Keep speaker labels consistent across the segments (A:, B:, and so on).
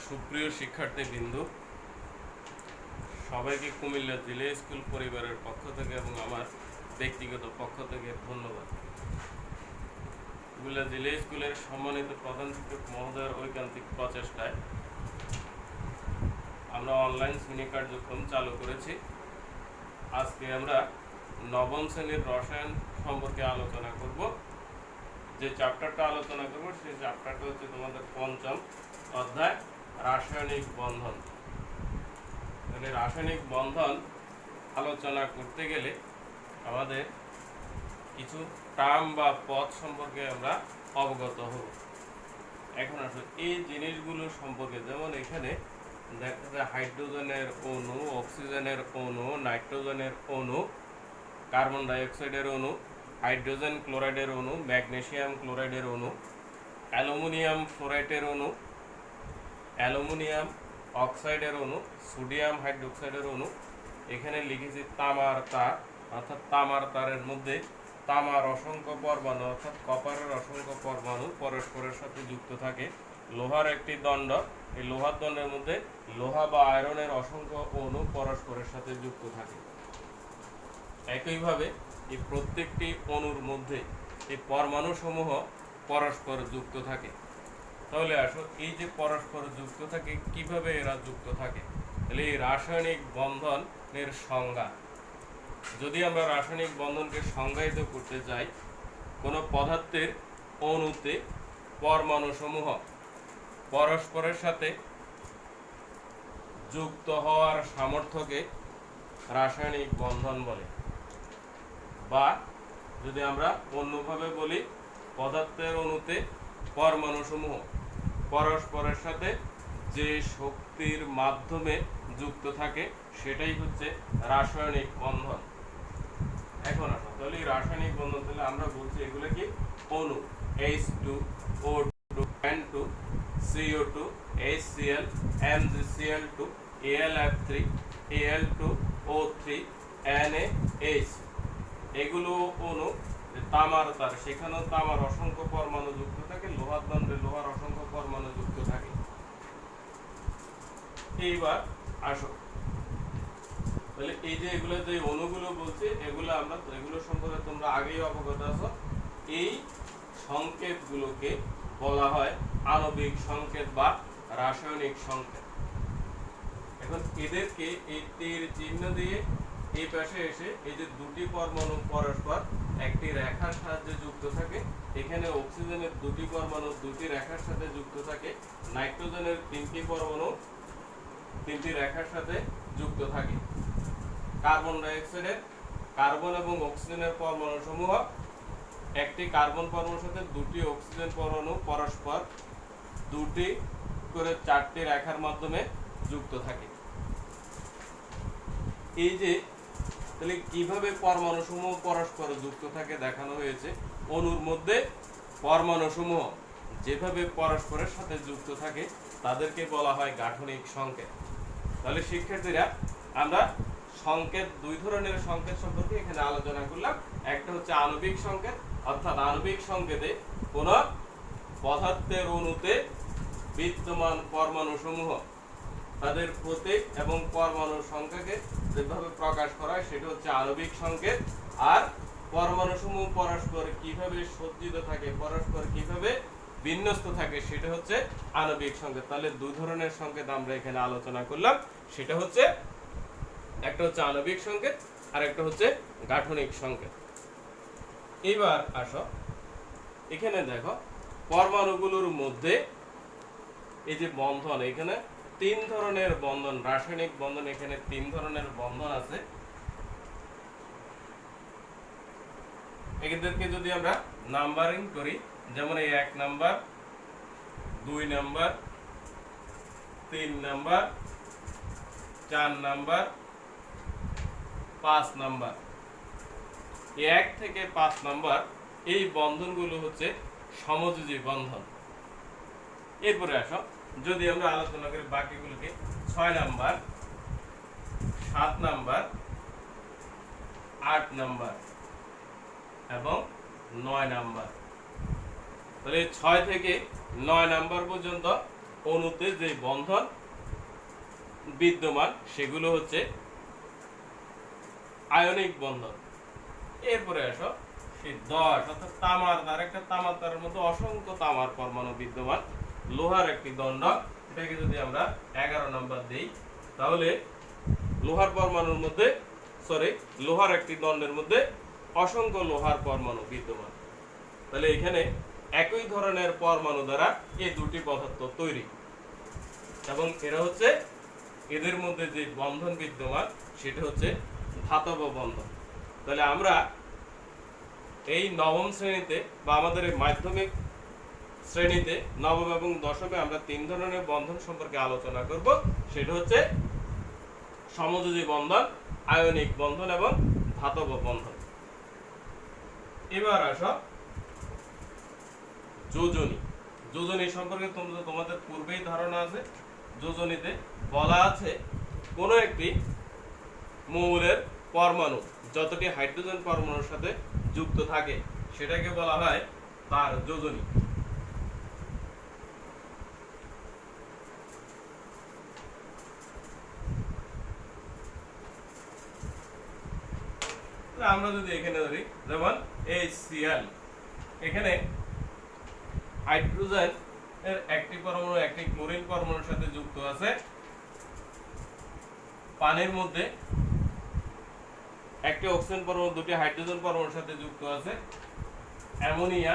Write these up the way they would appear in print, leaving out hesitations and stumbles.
A: সুপ্রিয় শিক্ষার্থীবৃন্দ, সবাইকে কুমিল্লা জিলা স্কুল পরিবারের পক্ষ থেকে এবং আমার ব্যক্তিগত পক্ষ থেকে ধন্যবাদ। কুমিল্লা জিলা স্কুলের সম্মানিত প্রধান শিক্ষক মহোদয়ের ঐকান্তিক প্রচেষ্টায় আমরা অনলাইন শ্রেণী কার্যক্রম চালু করেছি। আজকে আমরা নবম শ্রেণীর রসায়ন সম্পর্কে আলোচনা করব। যে চ্যাপ্টারটা আলোচনা করব সেই চ্যাপ্টারটা হচ্ছে তোমাদের পঞ্চম অধ্যায়, রাসায়নিক বন্ধন। মানে রাসায়নিক বন্ধন আলোচনা করতে গেলে আমাদের কিছু টার্ম বা পদ সম্পর্কে আমরা অবগত হব। এখন আসলে এই জিনিসগুলো সম্পর্কে, যেমন এখানে দেখা যায় হাইড্রোজেনের অণু, অক্সিজেনের অণু, নাইট্রোজেনের অণু, কার্বন ডাইঅক্সাইডের অণু, হাইড্রোজেন ক্লোরাইডের অণু, ম্যাগনেসিয়াম ক্লোরাইডের অণু, অ্যালুমিনিয়াম ফ্লোরাইডের অণু, অ্যালুমিনিয়াম অক্সাইডের অণু, সোডিয়াম হাইড্রোক্সাইডের অণু। এখানে লিখেছি তামার তার, অর্থাৎ তামার তারের মধ্যে তামার অসংখ্য পরমাণু অর্থাৎ কপারের অসংখ্য পরমাণু পরস্পরের সাথে যুক্ত থাকে। লোহার একটি দণ্ড, এই লোহার দণ্ডের মধ্যে লোহা বা আয়রনের অসংখ্য অণু পরস্পরের সাথে যুক্ত থাকে। একইভাবে এই প্রত্যেকটি অণুর মধ্যে এই পরমাণু সমূহ পরস্পর যুক্ত থাকে। তাহলে আসো, এই যে পরস্পর যুক্ত থাকে, কিভাবে এরা যুক্ত থাকে? তাহলে এই রাসায়নিক বন্ধনের সংজ্ঞা, যদি আমরা রাসায়নিক বন্ধনকে সংজ্ঞায়িত করতে চাই, কোনো পদার্থের অণুতে পরমাণু সমূহ পরস্পরের সাথে যুক্ত হওয়ার সামর্থ্যকে রাসায়নিক বন্ধন বলে। বা যদি আমরা অন্যভাবে বলি, পদার্থের অণুতে পরমাণু সমূহ পরস্পরের সাথে যে শক্তির মাধ্যমে যুক্ত থাকে সেটাই হচ্ছে রাসায়নিক বন্ধন। এখন আসো, তাহলে রাসায়নিক বন্ধন, তাহলে আমরা বলছি এগুলো কি? অণু, H2O2 N2 CO2 HCl MgCl2 AlF3 Al2O3 NaH, এগুলো অণু। তামার তার, সেখানেও তামার অসংখ্য পরমাণু যুক্ত থাকে, লোহার দণ্ডে লোহার অসংখ্য পরমাণু যুক্ত থাকে। এইবার আসো, তাহলে এই যে এগুলো যে অণুগুলো বলছে, এগুলো সম্পর্কে তোমরা আগেই অবগত আছো। এই সংকেতগুলোকে বলা হয় আণবিক সংকেত বা রাসায়নিক সংকেত। এখন এদেরকে এই তীর চিহ্ন দিয়ে এই পাশে এসে এই যে দুটি পরমাণু পরস্পর একটি রেখার সাহায্যে যুক্ত থাকে। এখানে অক্সিজেনের দুটি পরমাণু দুটি রেখার সাথে যুক্ত থাকে, নাইট্রোজেনের তিনটি পরমাণু তিনটি রেখার সাথে যুক্ত থাকে। কার্বন ডাইঅক্সাইডের কার্বন এবং অক্সিজেনের পরমাণু সমূহ একটি কার্বন পরমাণুর সাথে দুটি অক্সিজেন পরমাণু পরস্পর দুটি করে চারটি রেখার মাধ্যমে যুক্ত থাকে। এই যে তাহলে কিভাবে পরমাণু সমূহ পরস্পর যুক্ত থাকে দেখানো হয়েছে। অণুর মধ্যে পরমাণু সমূহ যেভাবে পরস্পরের সাথে যুক্ত থাকে তাদেরকে বলা হয় গাঠনিক সংকেত। তাহলে শিক্ষার্থীরা, আমরা সংকেত, দুই ধরনের সংকেত সম্পর্কে এখানে আলোচনা করলাম। একটা হচ্ছে আণবিক সংকেত, অর্থাৎ আণবিক সংকেতে কোন পদার্থের অণুতে বিদ্যমান পরমাণু সমূহ তাদের প্রতীক এবং পরমাণুর সংখ্যাকে যেভাবে প্রকাশ করা হয় সেটা হচ্ছে আণবিক সংকেত। আর পরমাণু সমূহ পরস্পর কিভাবে সজ্জিত থাকে, পরস্পর কিভাবে বিন্যস্ত থাকে, সেটা হচ্ছে আণবিক সংকেত। তাহলে দুই ধরনের সংকেত আমরা এখানে আলোচনা করলাম। সেটা হচ্ছে, একটা হচ্ছে আণবিক সংকেত আর একটা হচ্ছে গাঠনিক সংকেত। এবার আসো, এখানে দেখো পরমাণুগুলোর মধ্যে এই যে বন্ধন, এখানে তিন ধরনের বন্ধন, রাসায়নিক বন্ধন, এখানে তিন ধরনের বন্ধন আছে। এদেরকে যদি আমরা নাম্বারিং করি, যেমন এই 1 number, 2 number, 3 number, 4 number, 5 number. 1 থেকে 5 নাম্বার এই বন্ধনগুলো হচ্ছে সমযোজী বন্ধন। এরপরে আসো, যদি আমরা আলোচনা করি বাকিগুলোকে, 6 নাম্বার, 7 নাম্বার, 8 নাম্বার এবং 9 নাম্বার। তাহলে 6 থেকে 9 নাম্বার পর্যন্ত অণুতে যে বন্ধন বিদ্যমান সেগুলো হচ্ছে আয়নিক বন্ধন। এরপরে আসো সেই 10 অর্থাৎ তামার তার, একটা তামার তারের মধ্যে অসংখ্য তামার পরমাণু বিদ্যমান। লোহার একটি দণ্ডক, এটাকে যদি আমরা 11 নম্বর দেই তাহলে লোহার পরমাণুর মধ্যে লোহার একটি দণ্ডের মধ্যে অসংখ্য লোহার পরমাণু বিদ্যমান। তাহলে এখানে একই ধরনের পরমাণু দ্বারা এই দুটি পদার্থ তৈরি এবং এরা হচ্ছে এদের মধ্যে যে বন্ধন বিদ্যমান সেটা হচ্ছে ধাতব বন্ধন। তাহলে আমরা এই নবম শ্রেণীতে বা আমাদের এই মাধ্যমিক শ্রেণীতে নবম এবং দশমে আমরা 3 ধরনের বন্ধন সম্পর্কে আলোচনা করব। সেটা হচ্ছে সমযোজী বন্ধন, আয়নিক বন্ধন এবং ধাতব বন্ধন। এবার আসো যোজনী। যোজনী সম্পর্কে তোমাদের পূর্বেই ধারণা আছে। যোজনীতে বলা আছে কোন একটি মৌলের পরমাণু যতটি হাইড্রোজেন পরমাণুর সাথে যুক্ত থাকে সেটাকে বলা হয় তার যোজনী। আমরা যদি এখানে ধরি যেমন HCl, এখানে হাইড্রোজেন এর একটি পরমাণু একটি ক্লোরিন পরমাণুর সাথে যুক্ত আছে। পানির মধ্যে একটি অক্সিজেন পরমাণু দুটি হাইড্রোজেন পরমাণুর সাথে যুক্ত আছে। অ্যামোনিয়া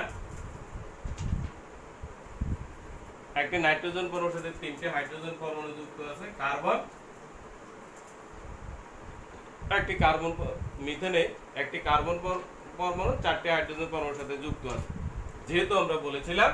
A: একটি নাইট্রোজেন পরমাণুর সাথে 3টে হাইড্রোজেন পরমাণু যুক্ত আছে। কার্বন একটি কার্বন, মিথেনে একটি কার্বন পরমাণু 4টে হাইড্রোজেন পরমাণুর সাথে যুক্ত আছে। যেহেতু আমরা বলেছিলাম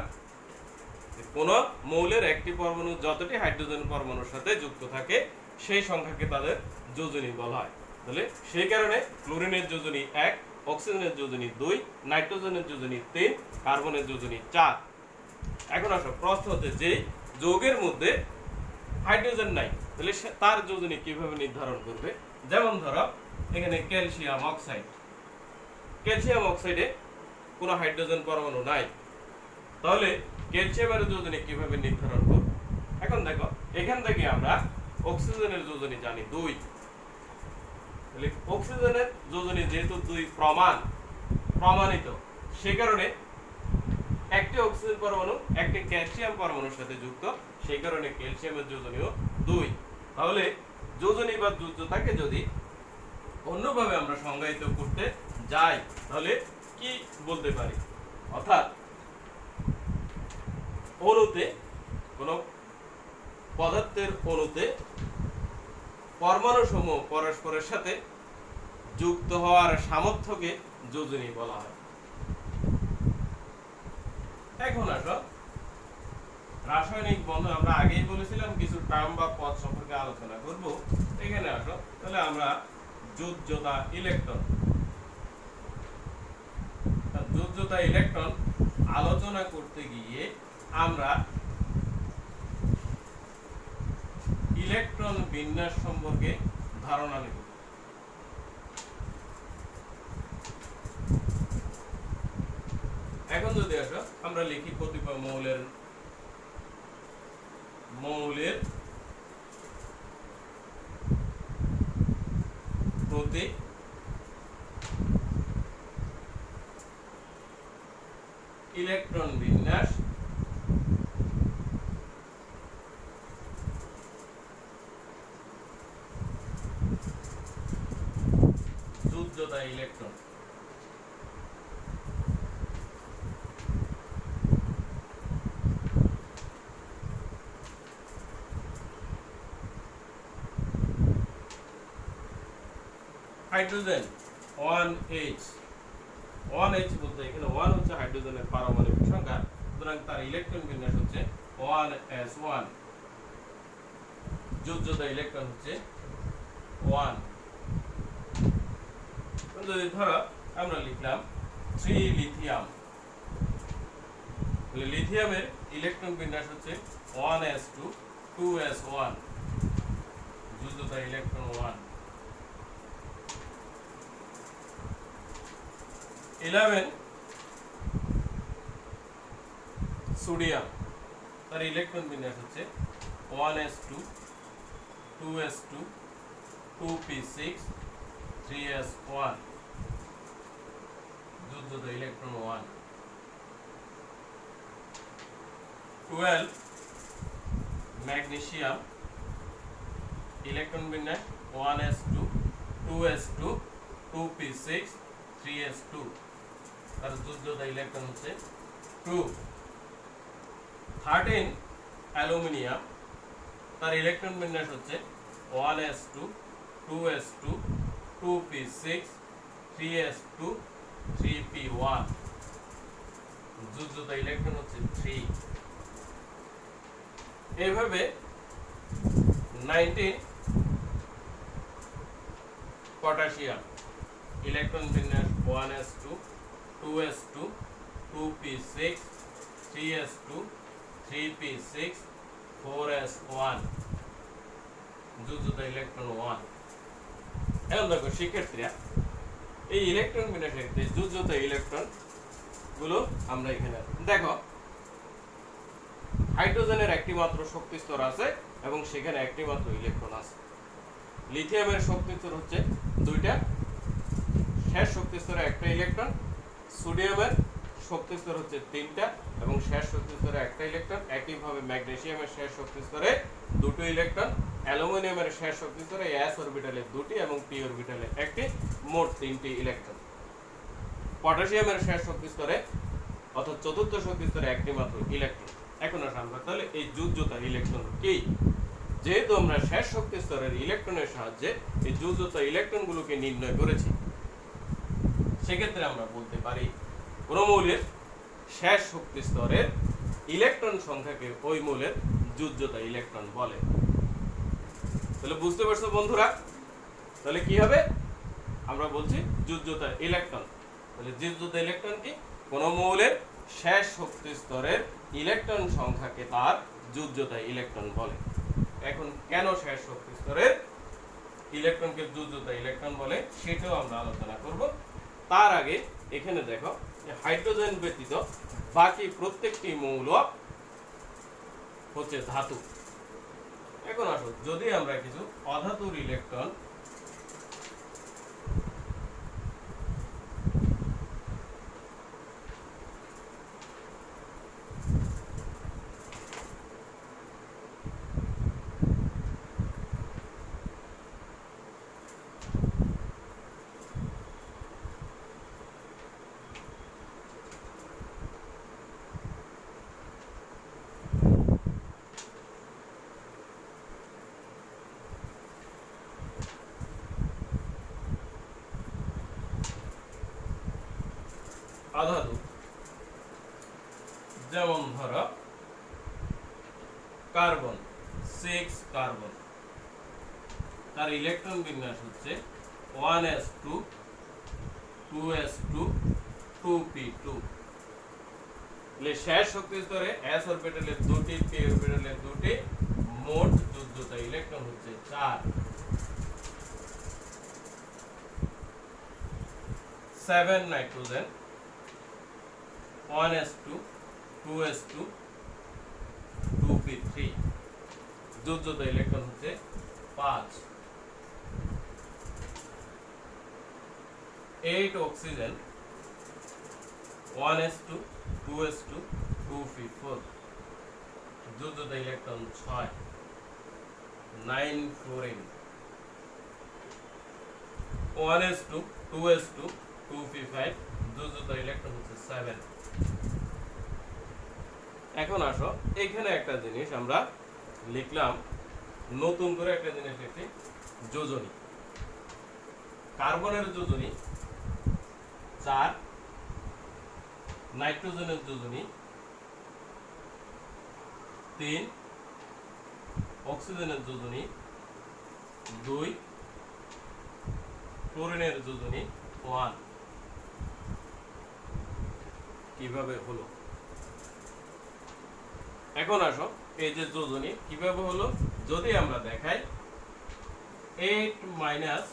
A: কোন মৌলের একটি পরমাণু যতটি হাইড্রোজেন পরমাণুর সাথে যুক্ত থাকে সেই সংখ্যাকে তাদের যোজনী বলা হয়। তাহলে সেই কারণে ক্লোরিনের যোজনী 1, অক্সিজেনের যোজনী 2, নাইট্রোজেনের যোজনী 3, কার্বনের যোজনী 4। এখন আসো প্রশ্ন হচ্ছে যে যৌগের মধ্যে হাইড্রোজেন নাই তাহলে তার যোজনী কিভাবে নির্ধারণ করবে? যেমন ধরো এখানে ক্যালসিয়াম অক্সাইড, ক্যালসিয়াম অক্সাইডে কোনো হাইড্রোজেন পরমাণু নাই, তাহলে ক্যালসিয়ামের যোজনী কিভাবে নির্ধারণ করব? এখন দেখো এখান থেকে আমরা অক্সিজেনের যোজনী জানি 2, তাহলে অক্সিজেনের যোজনী যেহেতু 2 প্রমাণিত, সে কারণে একটি অক্সিজেন পরমাণু একটি ক্যালসিয়াম পরমাণুর সাথে যুক্ত, সেই কারণে ক্যালসিয়ামের যোজনীও 2। তাহলে যোজনী বা যোজ্যতাকে যদি অন্যভাবে আমরা সংজ্ঞায়িত করতে যাই তাহলে কি বলতে পারি? অর্থাৎ অণুতে কোন পদার্থের অণুতে পরমাণু সমূহ পরস্পরের সাথে যুক্ত হওয়ার সামর্থ্যকে যোজনী বলা হয়। এখন আসো রাসায়নিক বন্ধন, আমরা আগেই বলেছিলাম কিছু টার্ম বা পদ সম্পর্কে আলোচনা করব। এখানে আসো তাহলে আমরা যোজ্যতা ইলেকট্রন, যোজ্যতা ইলেকট্রন আলোচনা করতে গিয়ে আমরা ইলেকট্রন বিন্যাস সম্পর্কে ধারণা নেব। এখন যদি আসো আমরা লিখি কতিপয় মৌলের প্রতীক ইলেকট্রন বিন্যাস যোজ্যতা ইলেকট্রন। হাইড্রোজেন 1H, 1H বলতে এখানে 1 হচ্ছে হাইড্রোজেনের পারমাণবিক সংখ্যা, সুতরাং তার ইলেকট্রন বিন্যাস হচ্ছে 1s1। যোজ্যতা ইলেকট্রন হচ্ছে 1। যদি ধরো আমরা লিখলাম 3 লিথিয়াম, লিথিয়ামের ইলেকট্রন বিন্যাস হচ্ছে 1s2 2s1, যোজ্যতা ইলেকট্রন 1। 11 সোডিয়াম, তার ইলেকট্রন বিন্যাস হচ্ছে 1s2 2s2 2p6 3s1 যুদ্ধ ইলেকট্রন 1 12 ম্যাগনেসিয়াম ইলেকট্রন বিন্যাস 1s2 2s2 2p6 3s2 তার যুদ্ধ ইলেকট্রন হচ্ছে 2 13 অ্যালুমিনিয়াম তার ইলেকট্রন বিন্যাস হচ্ছে 1s2 2s2 2p6 3s2 3p1 যুদ্ধ ইলেকট্রন হচ্ছে 3 এইভাবে 19 পটাশিয়াম ইলেকট্রন বিন্যাস 1s2 2s2 2p6 3s2 3p6 4s1 যুদ্ধ ইলেকট্রন 1 এখন দেখো শিক্ষার্থীরা এই ইলেকট্রন বিন্যাসের ক্ষেত্রে যুদ্ধ ইলেকট্রন গুলো আমরা এখানে দেখো হাইড্রোজেনের একটি মাত্র শক্তি স্তর আছে এবং সেখানে একটি মাত্র ইলেকট্রন আছে লিথিয়ামের শক্তি স্তর হচ্ছে দুইটা শেষ শক্তি স্তরে একটা ইলেকট্রন সোডিয়ামের শক্তি স্তর হচ্ছে তিনটা এবং শেষ শক্তি স্তরে একটা ইলেকট্রন একইভাবে ম্যাগনেসিয়ামের শেষ শক্তি স্তরে দুটো ইলেকট্রন অ্যালুমিনিয়ামের শেষ শক্তি স্তরে s অরবিটালে দুটি এবং p অরবিটালে একটি মোট তিনটি ইলেকট্রন পটাশিয়ামের শেষ শক্তি স্তরে অর্থাৎ চতুর্থ শক্তি স্তরে একটি মাত্র ইলেকট্রন এখন আসলে আমরা তাহলে এই যুদ্ধতা ইলেকট্রন কি যেহেতু আমরা শেষ শক্তি স্তরের ইলেকট্রনের সাহায্যে এই যুদ্ধতা ইলেকট্রনগুলোকে নির্ণয় করেছি সেক্ষেত্রে আমরা বলতে পারি কোন মৌলের শেষ শক্তি স্তরের ইলেকট্রন সংখ্যাকে ওই মৌলের যুদ্ধতা ইলেকট্রন বলে তাহলে বুঝতে পারছো বন্ধুরা তাহলে কি হবে আমরা বলছি যুদ্ধতা ইলেকট্রন তাহলে যুদ্ধতা ইলেকট্রন কি কোন মৌলের শেষ শক্তি স্তরের ইলেকট্রন সংখ্যাকে তার যুদ্ধতা ইলেকট্রন বলে এখন কেন শেষ শক্তি স্তরের ইলেকট্রনকে যুদ্ধতা ইলেকট্রন বলে সেটাও আমরা আলোচনা করব তার আগে এখানে দেখো হাইড্রোজেন ব্যতীত বাকি প্রত্যেকটি মৌল হচ্ছে ধাতু এখন আসো যদি আমরা কিছু অধাতুর ইলেকট্রন অধাতু যেমন ধরো কার্বন 6 কার্বন তার ইলেকট্রন বিন্যাস হচ্ছে 1s2 2s2 2p2 এর শেষ শক্তি স্তরে s অরবিটালের দুটি p অরবিটালের দুটি মোট যুদ্ধতা ইলেকট্রন হচ্ছে 4 7 nitrogen 1s2 2s2 2p3 যুদ্ধতা electron হচ্ছে 5 8 অক্সিজেন 1s2 2s2 2p4 যুদ্ধতা electron 6 9 fluorine 1s2 2s2 2p5 যুদ্ধতা ইলেকট্রন হচ্ছে 7 এখন আসো এখানে একটা জিনিস আমরা লিখলাম নতুন করে একটা জিনিস লিখছি যোজনী কার্বনের যোজনী 4 নাইট্রোজেনের যোজনী 3 অক্সিজেনের যোজনী 2 ক্লোরিনের যোজনী 1 কিভাবে হলো এখন আসো এই যে যোজনী কিভাবে হলো যদি আমরা দেখাই 8 মাইনাস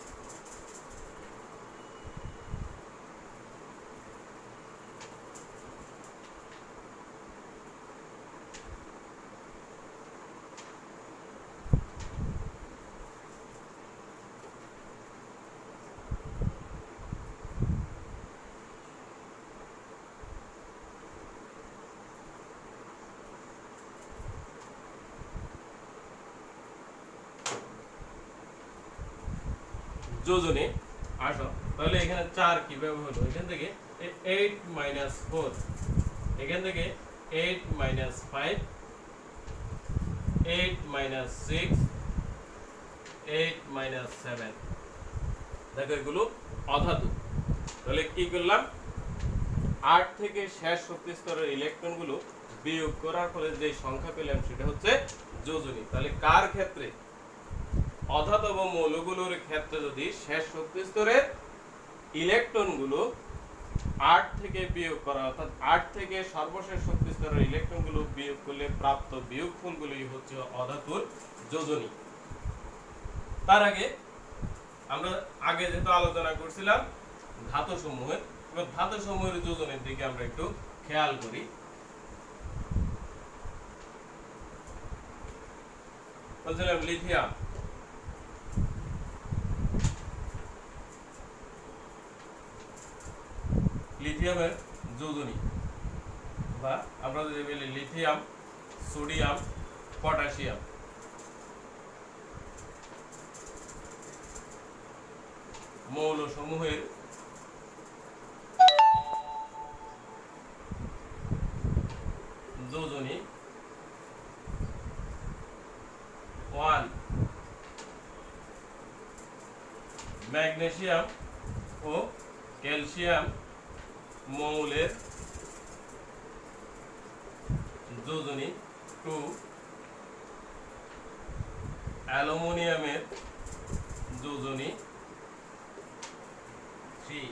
A: যোজনী আসো, তাহলে এখানে 4 কিভাবে হলো? এখান থেকে 8 - 4, এখান থেকে 8 - 5, 8 - 6, 8 - 7। দেখো এগুলো অধাতু। তাহলে কি করলাম? 8 থেকে শেষ শক্তি স্তরের ইলেকট্রনগুলো বিয়োগ করার ফলে যে সংখ্যা পেলাম সেটা হচ্ছে যোজনী। তাহলে কার ক্ষেত্রে? অধাতব মৌলগুলোর ক্ষেত্রে যদি শেষ শক্তি স্তরের ইলেকট্রনগুলো 8 থেকে বিয়োগ করা, অর্থাৎ 8 থেকে সর্বশেষ শক্তি স্তরের ইলেকট্রনগুলো বিয়োগ করলে প্রাপ্ত বিয়োগফলগুলোই হচ্ছে অধাতুর যোজনী। তার আগে আমরা যেহেতু আলোচনা করছিলাম ধাতু সমূহের, এবার ধাতু সমূহের যোজনের দিকে আমরা একটু খেয়াল করি। বলছিলাম লিথিয়াম, লিথিয়ামের যোজনী, বা আমরা যদি বলি লিথিয়াম, সোডিয়াম, পটাশিয়াম, মৌল সমূহের যোজনী 1। ম্যাগনেসিয়াম ও ক্যালসিয়াম মৌলের যোজনী 2। অ্যালুমিনিয়ামের যোজনী 3।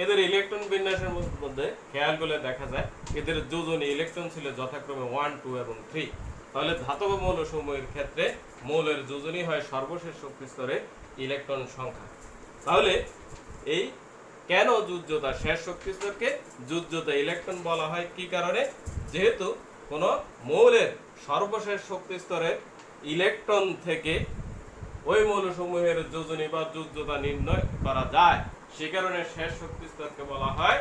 A: এদের ইলেকট্রন বিন্যাসের মধ্যে খেয়াল করলে দেখা যায় এদের যোজনী ইলেকট্রন ছিল যথাক্রমে 1, 2 এবং 3। তাহলে ধাতব মৌল সমূহের ক্ষেত্রে মৌলের যোজনী হয় সর্বশেষ শক্তি স্তরে ইলেকট্রন সংখ্যা। তাহলে এই কেন যুজ্যতা, শেষ শক্তি স্তরকে যুজ্যতা ইলেকট্রন বলা হয়? কি কারণে? যেহেতু কোন মৌলের সর্বশেষ শক্তি স্তরের ইলেকট্রন থেকে ওই মৌলসমূহের যোজনী বা যুজ্যতা নির্ণয় করা যায়, সে কারণে শেষ শক্তি স্তরকে বলা হয়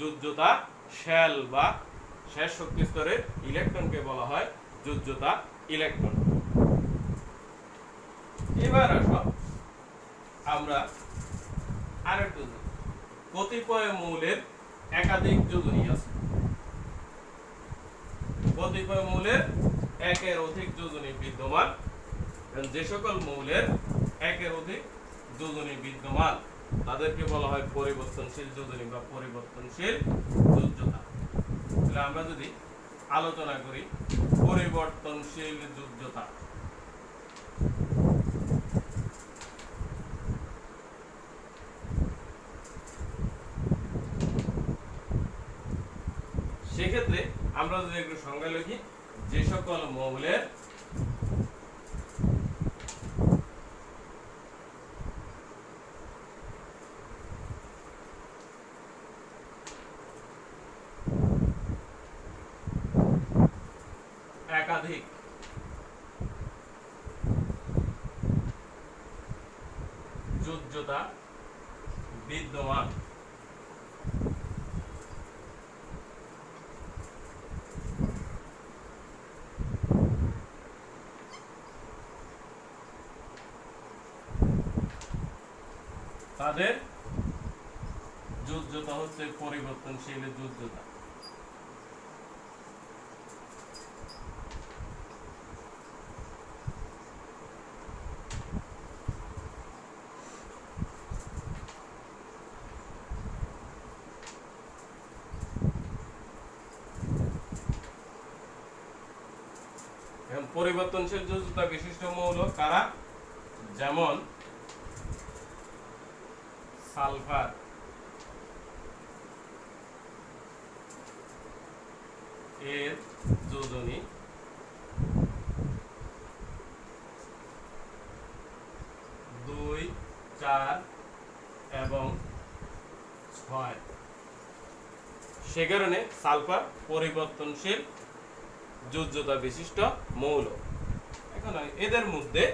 A: যুজ্যতা শেল, বা শেষ শক্তি স্তরের ইলেকট্রনকে বলা হয় যুজ্যতা ইলেকট্রন। এবার আসো আমরা আরেকটু, কতিপয় মৌলের একাধিক যোজনী আছে। কতিপয় মৌলের একের অধিক যোজনী বিদ্যমান। যে সকল মৌলের একের অধিক যোজনী বিদ্যমান তাদেরকে বলা হয় পরিবর্তনশীল যোজনী বা পরিবর্তনশীল যুজ্যতা। তাহলে আমরা যদি আলোচনা করি পরিবর্তনশীল যুজ্যতা, সেক্ষেত্রে আমরা যদি একটু সংজ্ঞা লিখি, যে সকল মৌলের একাধিক যুজ্যতা বিদ্যমান, তাদের যুজ্যতা হচ্ছে পরিবর্তনশীল যুজ্যতা। পরিবর্তনশীল যুজ্যতা বিশিষ্ট মৌল কারা? যেমন সালফার, এর যোজনী 2, 4 এবং 6। সে কারণে সালফার পরিবর্তনশীল যুজ্যতা বিশিষ্ট মৌল। এখন এদের মধ্যে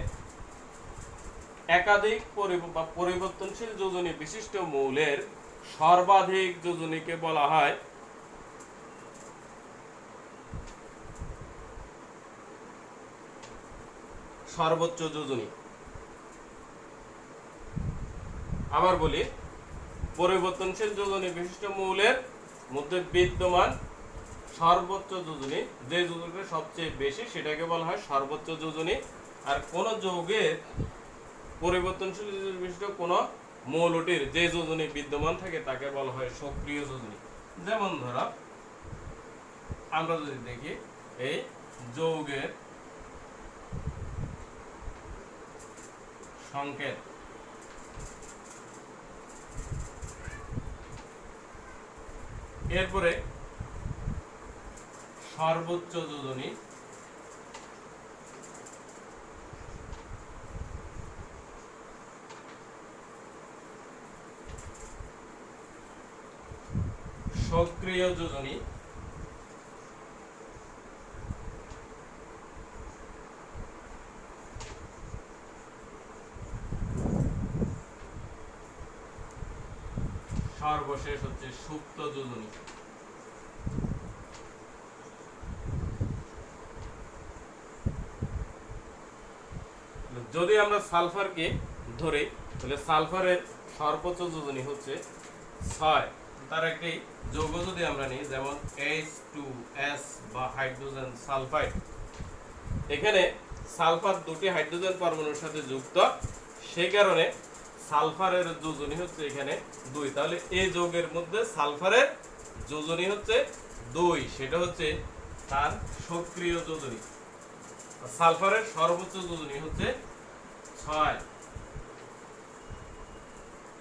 A: একাধিক পরিবর্তনশীল যোজনী বিশিষ্ট মৌলের সর্বাধিক যোজনীকে বলা হয় সর্বোচ্চ যোজনী। আবার বলি, পরিবর্তনশীল যোজনী বিশিষ্ট মৌলের মধ্যে বিদ্যমান সর্বোচ্চ যোজনী, যে যোজনীটা সবচেয়ে বেশি সেটাকে বলা হয় সর্বোচ্চ যোজনী। আর কোন যৌগের পরিবর্তনশীল বিশিষ্ট কোন মৌলটির যে যোজনী বিদ্যমান থাকে তাকে বলা হয় সক্রিয় যোজনী। যেমন ধরো আমরা যদি দেখি এই যৌগের সংকেত, এরপরে সর্বোচ্চ যোজনী, সক্রিয় যোজনী, সর্বশেষ হচ্ছে সুপ্ত যোজনী। যদি আমরা সালফারকে ধরি তাহলে সালফারের সর্বোচ্চ যোজনী হচ্ছে 6। তার একটি যৌগ যদি আমরা নিই যেমন H2S বা হাইড্রোজেন সালফাইড, এখানে সালফার দুটি হাইড্রোজেন পরমাণুর সাথে যুক্ত, সেই কারণে সালফারের যোজনী হচ্ছে এখানে 2। তাহলে এই যৌগের মধ্যে সালফারের যোজনী হচ্ছে 2, সেটা হচ্ছে তার সক্রিয় যোজনী। সালফারের সর্বোচ্চ যোজনী হচ্ছে 6।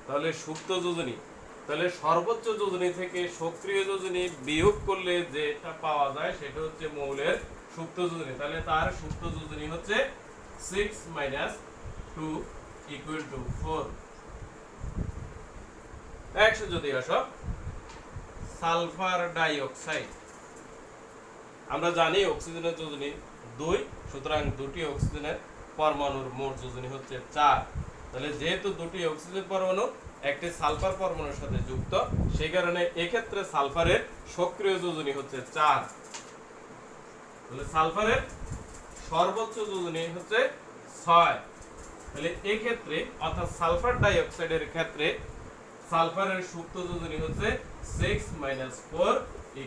A: তাহলে সুপ্ত যোজনী, তাহলে সর্বোচ্চ যোজনী থেকে সক্রিয় যোজনী বিয়োগ করলে যেটা পাওয়া যায় সেটা হচ্ছে মৌলের সুপ্ত যোজনী। তাহলে তার সুপ্ত যোজনী হচ্ছে 6 - 2 = 4। নেক্সট যদি আসো সালফার ডাই অক্সাইড, আমরা জানি অক্সিজেনের যোজনী 2, সুতরাং দুটি অক্সিজেনের পরমাণুর মোট যোজনী হচ্ছে 4। তাহলে যেহেতু দুটি অক্সিজেন পরমাণু একটি সালফার পরমাণুর সাথে যুক্ত, সেই কারণে এক্ষেত্রে সালফারের সক্রিয় যোজনী হচ্ছে 4। তাহলে সালফারের সর্বোচ্চ যোজনী হচ্ছে 6। তাহলে এই ক্ষেত্রে অর্থাৎ সালফার ডাই অক্সাইডের ক্ষেত্রে সালফারের সুপ্ত যোজনী হচ্ছে 6 - 4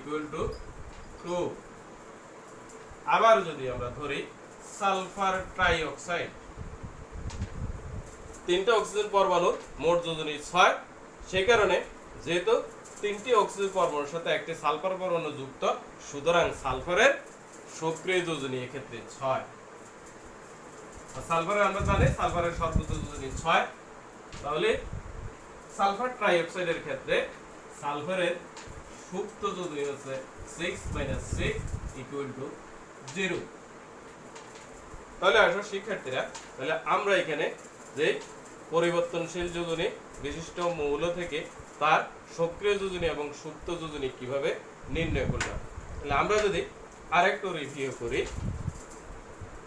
A: = 2। আবার যদি আমরা ধরি সালফার ট্রাই অক্সাইড, তিনটা অক্সিজেন পরমাণুর মোট যোজনী 6, সেই কারণে যেহেতু তিনটি অক্সিজেন পরমাণুর সাথে একটি সালফার পরমাণু যুক্ত, সুতরাং সালফারের সক্রিয় যোজনী এক্ষেত্রে 6। সালফারের আমরা জানি সালফারের সর্বোচ্চ যোজনী 6। তাহলে সালফার ট্রাই অক্সাইডের ক্ষেত্রে সালফারের সুপ্ত যোজনী হচ্ছে 6 - 6 = 0। তাহলে আসো শিক্ষার্থীরা, তাহলে আমরা এখানে যে পরিবর্তনশীল যোজনী বিশিষ্ট মৌল থেকে তার সক্রিয় যোজনী এবং সুপ্ত যোজনী কিভাবে নির্ণয় করলাম। তাহলে আমরা যদি আরেকটু রিভিউ করি,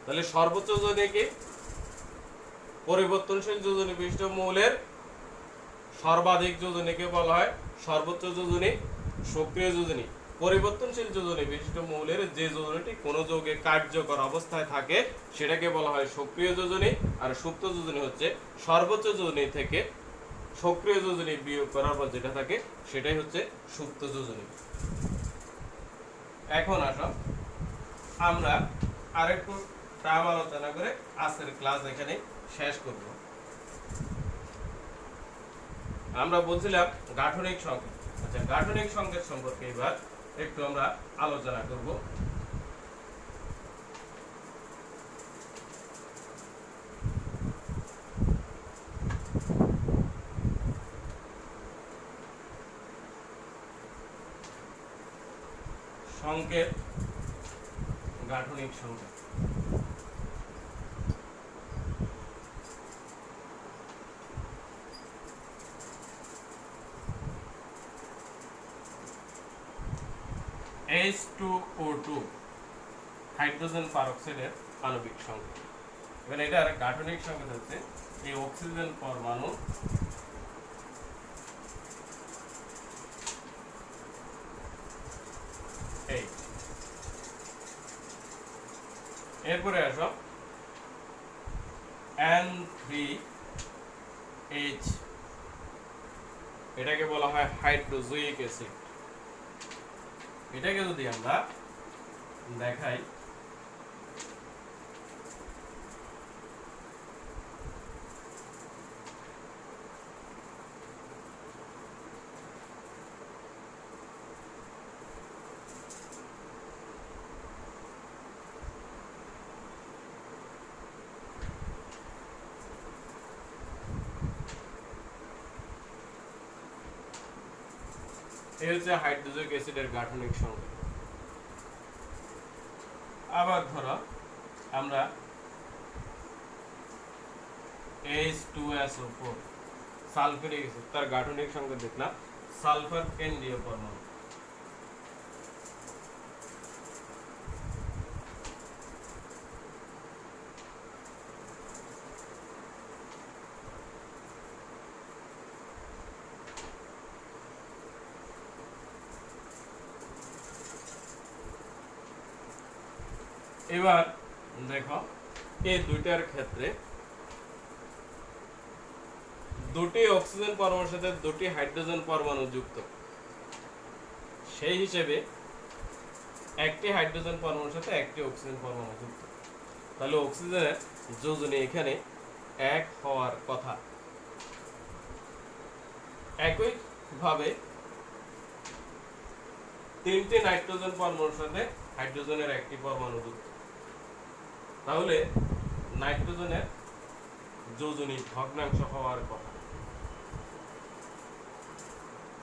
A: তাহলে সর্বোচ্চ যোজনীকে পরিবর্তনশীল যোজনী বিশিষ্ট মৌলের সর্বাধিক যোজনীকে বলা হয় সর্বোচ্চ যোজনী। সক্রিয় যোজনী পরিবর্তনশীল যোজনী বিশিষ্ট মৌলের যে যোজনীটি কোনো যৌগে কার্যকর অবস্থায় থাকে সেটাকে বলা হয় সক্রিয় যোজনী। আর সুপ্ত যোজনী হচ্ছে সর্বোচ্চ যোজনী থেকে সক্রিয় যোজনী বিয়োগ করার পর যেটা থাকে সেটাই হচ্ছে সুপ্ত যোজনী। এখন আসো আমরা আরেকটু টার্ম আলোচনা করে আজকের ক্লাস এখানে শেষ করব। আমরা বলছিলাম গাঠনিক সংকেত। আচ্ছা, গাঠনিক সংকেত সম্পর্কে এবার একটু আমরা আলোচনা করব। সংকেত, গাঠনিক সংকেত। H2O2 হাইড্রোজেন পারঅক্সাইডের আণবিক সংকেত। এবার এটার গাঠনিক সংকেত হচ্ছে এই অক্সিজেন পরমাণু এই, এরপরে আসো N3H এটাকে বলা হয় হাইড্রোজোয়িক অ্যাসিড। এটাকে যদি আমরা দেখাই, এই হচ্ছে হাইড্রোজোয়িক অ্যাসিডের গাঠনিক সংকেত। আবার ধরো আমরা H2SO4 সালফারিক অ্যাসিড, তার গাঠনিক সংকেত দেখলাম সালফার কেন্দ্রীয় পরমাণু। এবার দেখো এই দুইটার ক্ষেত্রে দুটি অক্সিজেন পরমাণুর সাথে দুটি হাইড্রোজেন পরমাণু যুক্ত, সেই হিসেবে একটি হাইড্রোজেন পরমাণুর সাথে একটি অক্সিজেন পরমাণু যুক্ত, তাহলে অক্সিজেনের যোজনী এখানে এক হওয়ার কথা। একইভাবে তিনটি নাইট্রোজেন পরমাণুর সাথে হাইড্রোজেনের একটি পরমাণু যুক্ত, তাহলে নাইট্রোজেনের যোজনী ভগ্নাংশ হওয়ার কথা।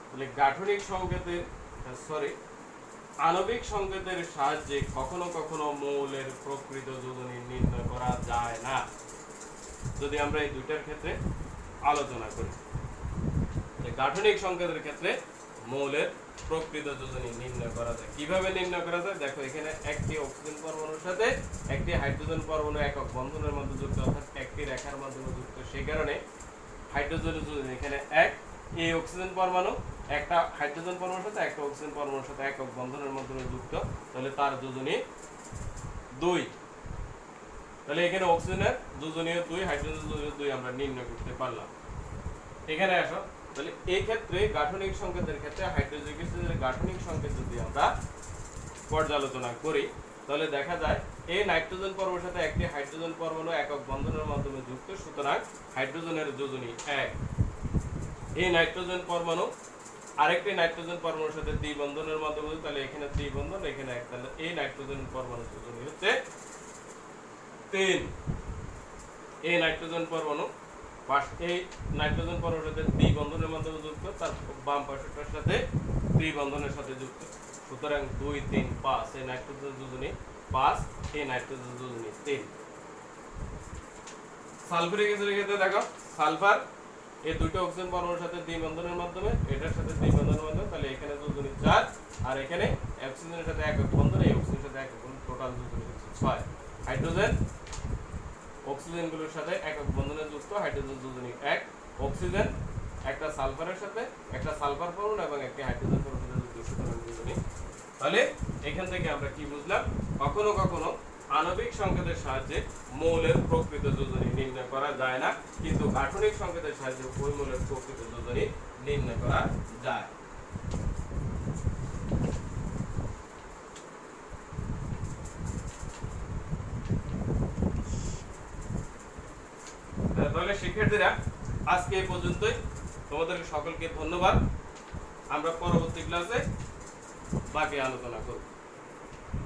A: তাহলে গাঠনিক সংকেতের আণবিক সংকেতের সাহায্যে কখনো কখনো মৌলের প্রকৃত যোজনী নির্ণয় করা যায় না। যদি আমরা এই দুইটার ক্ষেত্রে আলোচনা করি, গাঠনিক সংকেতের ক্ষেত্রে মৌলের প্রকৃত যোজনী নির্ণয় করা যায়। কিভাবে নির্ণয় করা যায়? দেখো এখানে একটি অক্সিজেন পরমাণুর সাথে একটি হাইড্রোজেন পরমাণু একক বন্ধনের মধ্যে যুক্ত, অর্থাৎ একটি রেখার মাধ্যমে যুক্ত। সেই কারণে হাইড্রোজেনের যোজনী এখানে এক, এই অক্সিজেন পরমাণু একটা হাইড্রোজেন পরমাণুর সাথে একটা অক্সিজেন পরমাণুর সাথে একক বন্ধনের মাধ্যমে যুক্ত, তাহলে তার যোজনী 2। তাহলে এখানে অক্সিজেনের যোজনীয় 2, হাইড্রোজেনের যোজনীয় 2 আমরা নির্ণয় করতে পারলাম। এখানে আসো, তাহলে এই ক্ষেত্রে গাঠনিক সংকেতের ক্ষেত্রে হাইড্রোজোয়িক অ্যাসিডের গাঠনিক সংকেত যদি আমরা পর্যালোচনা করি, তাহলে দেখা যায় এই নাইট্রোজেন পরমাণুর সাথে একটি হাইড্রোজেন পরমাণু একক বন্ধনের মাধ্যমে যুক্ত, সুতরাং হাইড্রোজেনের যোজনী 1। এই নাইট্রোজেন পরমাণু আরেকটি নাইট্রোজেন পরমাণুর সাথে দ্বিবন্ধনের মাধ্যমে, তাহলে এখানে দ্বিবন্ধন, এখানে এক, তাহলে এই নাইট্রোজেন পরমাণুর যোজনী হচ্ছে 3। এই নাইট্রোজেন পরমাণু এই নাইট্রোজেন পরমাণুর সাথে দ্বিবন্ধনের মাধ্যমে যুক্ত, তার বাম পাশেরটার সাথে দ্বিবন্ধনের সাথে যুক্ত, সুতরাং 2, 3, 5। এই নাইট্রোজেন যোজনী 5, এই নাইট্রোজেন যোজনী 3। সালফারিক অ্যাসিডের ক্ষেত্রে দেখো সালফার এই দুটো অক্সিজেন পরমাণুর সাথে দ্বিবন্ধনের মাধ্যমে, এটার সাথে দ্বিবন্ধনের মাধ্যমে, তাহলে এখানে যোজনী 4, আর এখানে অক্সিজেনের সাথে একক বন্ধন, এই অক্সিজেনের সাথে একক বন্ধন, টোটাল যোজনী হচ্ছে 6। হাইড্রোজেন অক্সিজেনগুলোর সাথে একক বন্ধনে যুক্ত, হাইড্রোজেন যোজনী 1। অক্সিজেন একটা সালফারের সাথে একটা সালফার পরমাণু এবং একটি হাইড্রোজেন পরমাণুর সাথে যুক্ত, সুতরাং যোজনী। তাহলে এখান থেকে আমরা কি বুঝলাম? কখনো কখনো আণবিক সংকেতের সাহায্যে মৌলের প্রকৃত যোজনী নির্ণয় করা যায় না, কিন্তু গাঠনিক সংকেতের সাহায্যে ওই মৌলের প্রকৃত যোজনী নির্ণয় করা যায়। তাহলে শিক্ষার্থীরা আজকে এই পর্যন্তই। তোমাদের সকলকে ধন্যবাদ। আমরা পরবর্তী ক্লাসে বাকি আলোচনা করব।